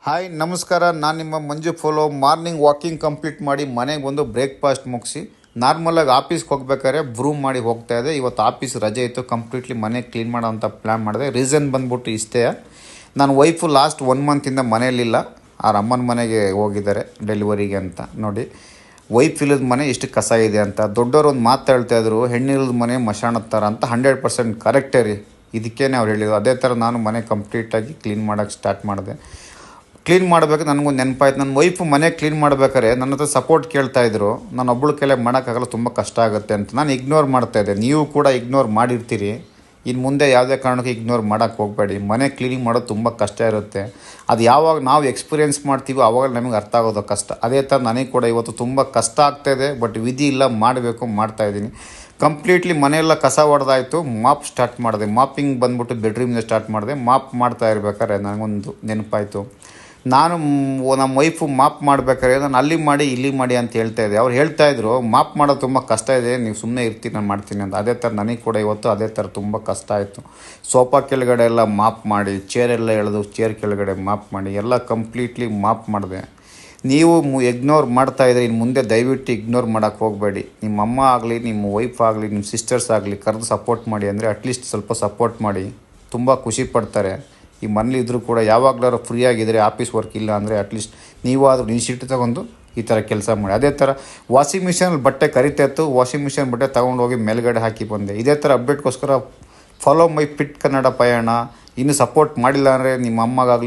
Hi ನಮಸ್ಕಾರ. ನಾನು ನಿಮ್ಮ ಮಂಜು ಫೋಲೋ. ಮಾರ್ನಿಂಗ್ ವಾಕಿಂಗ್ ಕಂಪ್ಲೀಟ್ ಮಾಡಿ ಮನೆಗೆ ಬಂದು ಬ್ರೇಕ್ಫಾಸ್ಟ್ ಮುಗಿಸಿ ನಾರ್ಮಲಾಗಿ ಆಫೀಸ್ಗೆ ಹೋಗ್ಬೇಕಾದ್ರೆ ಬ್ರೂಮ್ ಮಾಡಿ ಹೋಗ್ತಾ ಇದೆ. ಇವತ್ತು ಆಫೀಸ್ ರಜೆ ಇತ್ತು, ಕಂಪ್ಲೀಟ್ಲಿ ಮನೆ ಕ್ಲೀನ್ ಮಾಡೋ ಅಂತ ಪ್ಲ್ಯಾನ್ ಮಾಡಿದೆ. ರೀಸನ್ ಬಂದ್ಬಿಟ್ಟು ಇಷ್ಟೇ, ನನ್ನ ವೈಫು ಲಾಸ್ಟ್ 1 ಮಂತಿಂದ ಮನೆಯಲ್ಲಿಲ್ಲ, ಅವ್ರ ಅಮ್ಮನ ಮನೆಗೆ ಹೋಗಿದ್ದಾರೆ ಡೆಲಿವರಿಗೆ ಅಂತ. ನೋಡಿ ವೈಫ್ ಇಲ್ಲದ ಮನೆ ಎಷ್ಟು ಕಸ ಇದೆ ಅಂತ. ದೊಡ್ಡವರು ಒಂದು ಮಾತು ಹೇಳ್ತಾಯಿದ್ರು, ಹೆಣ್ಣಿಲ್ಲದ ಮನೆ ಮಶಾಣದ ಥರ ಅಂತ. 100% ಕರೆಕ್ಟೇ ರೀ. ಇದಕ್ಕೇ ಅವ್ರು ಹೇಳಿದ್ರು. ಅದೇ ಥರ ನಾನು ಮನೆ ಕಂಪ್ಲೀಟಾಗಿ ಕ್ಲೀನ್ ಮಾಡೋಕ್ಕೆ ಸ್ಟಾರ್ಟ್ ಮಾಡಿದೆ. ಕ್ಲೀನ್ ಮಾಡಬೇಕು. ನನಗೊಂದು ನೆನಪಾಯ್ತು, ನನ್ನ ವೈಫು ಮನೆ ಕ್ಲೀನ್ ಮಾಡ್ಬೇಕಾದ್ರೆ ನನ್ನ ಹತ್ರ ಸಪೋರ್ಟ್ ಕೇಳ್ತಾಯಿದ್ರು. ನಾನು ಒಬ್ಬಳು ಕೈಲೇ ಮಾಡೋಕ್ಕಾಗಲ್ಲ, ತುಂಬ ಕಷ್ಟ ಆಗುತ್ತೆ ಅಂತ ನಾನು ಇಗ್ನೋರ್ ಮಾಡ್ತಾಯಿದ್ದೆ. ನೀವು ಕೂಡ ಇಗ್ನೋರ್ ಮಾಡಿರ್ತೀರಿ. ಇನ್ನು ಮುಂದೆ ಯಾವುದೇ ಕಾರಣಕ್ಕೂ ಇಗ್ನೋರ್ ಮಾಡೋಕ್ಕೆ ಹೋಗಬೇಡಿ. ಮನೆ ಕ್ಲೀನಿಂಗ್ ಮಾಡೋದು ತುಂಬ ಕಷ್ಟ ಇರುತ್ತೆ. ಅದು ಯಾವಾಗ ನಾವು ಎಕ್ಸ್ಪೀರಿಯೆನ್ಸ್ ಮಾಡ್ತೀವೋ ಆವಾಗ ನಮಗೆ ಅರ್ಥ ಆಗೋದು ಕಷ್ಟ. ಅದೇ ಥರ ನನಗೆ ಕೂಡ ಇವತ್ತು ತುಂಬ ಕಷ್ಟ ಆಗ್ತಾಯಿದೆ, ಬಟ್ ವಿಧಿ ಇಲ್ಲ, ಮಾಡಬೇಕು, ಮಾಡ್ತಾಯಿದ್ದೀನಿ. ಕಂಪ್ಲೀಟ್ಲಿ ಮನೆಯೆಲ್ಲ ಕಸ ಹೊಡೆದಾಯಿತು, ಮಾಪ್ ಸ್ಟಾರ್ಟ್ ಮಾಡಿದೆ. ಮಾಪಿಂಗ್ ಬಂದ್ಬಿಟ್ಟು ಬೆಡ್ರೂಮಿಂದ ಸ್ಟಾರ್ಟ್ ಮಾಡಿದೆ. ಮಾಪ್ ಮಾಡ್ತಾ ಇರ್ಬೇಕಾದ್ರೆ ನನಗೊಂದು ನೆನಪಾಯಿತು. ನಾನು ನಮ್ಮ ವೈಫು ಮಾಪ್ ಮಾಡ್ಬೇಕಾದ್ರೆ ನಾನು ಅಲ್ಲಿ ಮಾಡಿ ಇಲ್ಲಿ ಮಾಡಿ ಅಂತ ಹೇಳ್ತಾಯಿದ್ದೆ. ಅವ್ರು ಹೇಳ್ತಾಯಿದ್ರು ಮಾಪ್ ಮಾಡೋದು ತುಂಬ ಕಷ್ಟ ಇದೆ, ನೀವು ಸುಮ್ಮನೆ ಇರ್ತೀನಿ, ನಾನು ಮಾಡ್ತೀನಿ ಅಂತ. ಅದೇ ಥರ ನನಗೆ ಕೂಡ ಇವತ್ತು ಅದೇ ಥರ ತುಂಬ ಕಷ್ಟ ಆಯಿತು. ಸೋಫಾ ಕೆಳಗಡೆ ಎಲ್ಲ ಮಾಪ್ ಮಾಡಿ, ಚೇರೆಲ್ಲ ಎಳೆದು ಚೇರ್ ಕೆಳಗಡೆ ಮಾಪ್ ಮಾಡಿ ಎಲ್ಲ ಕಂಪ್ಲೀಟ್ಲಿ ಮಾಪ್ ಮಾಡಿದೆ. ನೀವು ಇಗ್ನೋರ್ ಮಾಡ್ತಾಯಿದ್ರೆ ಇನ್ನು ಮುಂದೆ ದಯವಿಟ್ಟು ಇಗ್ನೋರ್ ಮಾಡೋಕ್ಕೆ ಹೋಗಬೇಡಿ. ನಿಮ್ಮ ಅಮ್ಮ ಆಗಲಿ, ನಿಮ್ಮ ವೈಫ್ ಆಗಲಿ, ನಿಮ್ಮ ಸಿಸ್ಟರ್ಸ್ ಆಗಲಿ ಕರೆದು ಸಪೋರ್ಟ್ ಮಾಡಿ. ಅಂದರೆ ಅಟ್ಲೀಸ್ಟ್ ಸ್ವಲ್ಪ ಸಪೋರ್ಟ್ ಮಾಡಿ, ತುಂಬ ಖುಷಿ ಪಡ್ತಾರೆ. ಈ ಮನೇಲಿ ಇದ್ದರೂ ಕೂಡ ಯಾವಾಗಲಾರು ಫ್ರೀಯಾಗಿದ್ದರೆ, ಆಫೀಸ್ ವರ್ಕ್ ಇಲ್ಲ ಅಂದರೆ ಅಟ್ಲೀಸ್ಟ್ ನೀವಾದರೂ ಇನಿಷಿಯೇಟಿವ್ ತೊಗೊಂಡು ಈ ಥರ ಕೆಲಸ ಮಾಡಿ. ಅದೇ ಥರ ವಾಷಿಂಗ್ ಮಿಷನಲ್ಲಿ ಬಟ್ಟೆ ಕರಿತಾ ಇತ್ತು, ವಾಷಿಂಗ್ ಮಿಷನ್ ಬಟ್ಟೆ ತೊಗೊಂಡೋಗಿ ಮೇಲ್ಗಡೆ ಹಾಕಿ ಬಂದೆ. ಇದೇ ಥರ ಅಪ್ಡೇಟ್ಗೋಸ್ಕರ ಫಾಲೋ ಮೈ ಫಿಟ್ ಕನ್ನಡ ಪಯಣ. ಇನ್ನೂ ಸಪೋರ್ಟ್ ಮಾಡಿಲ್ಲ ಅಂದರೆ ನಿಮ್ಮ ಅಮ್ಮಗಾಗಲಿ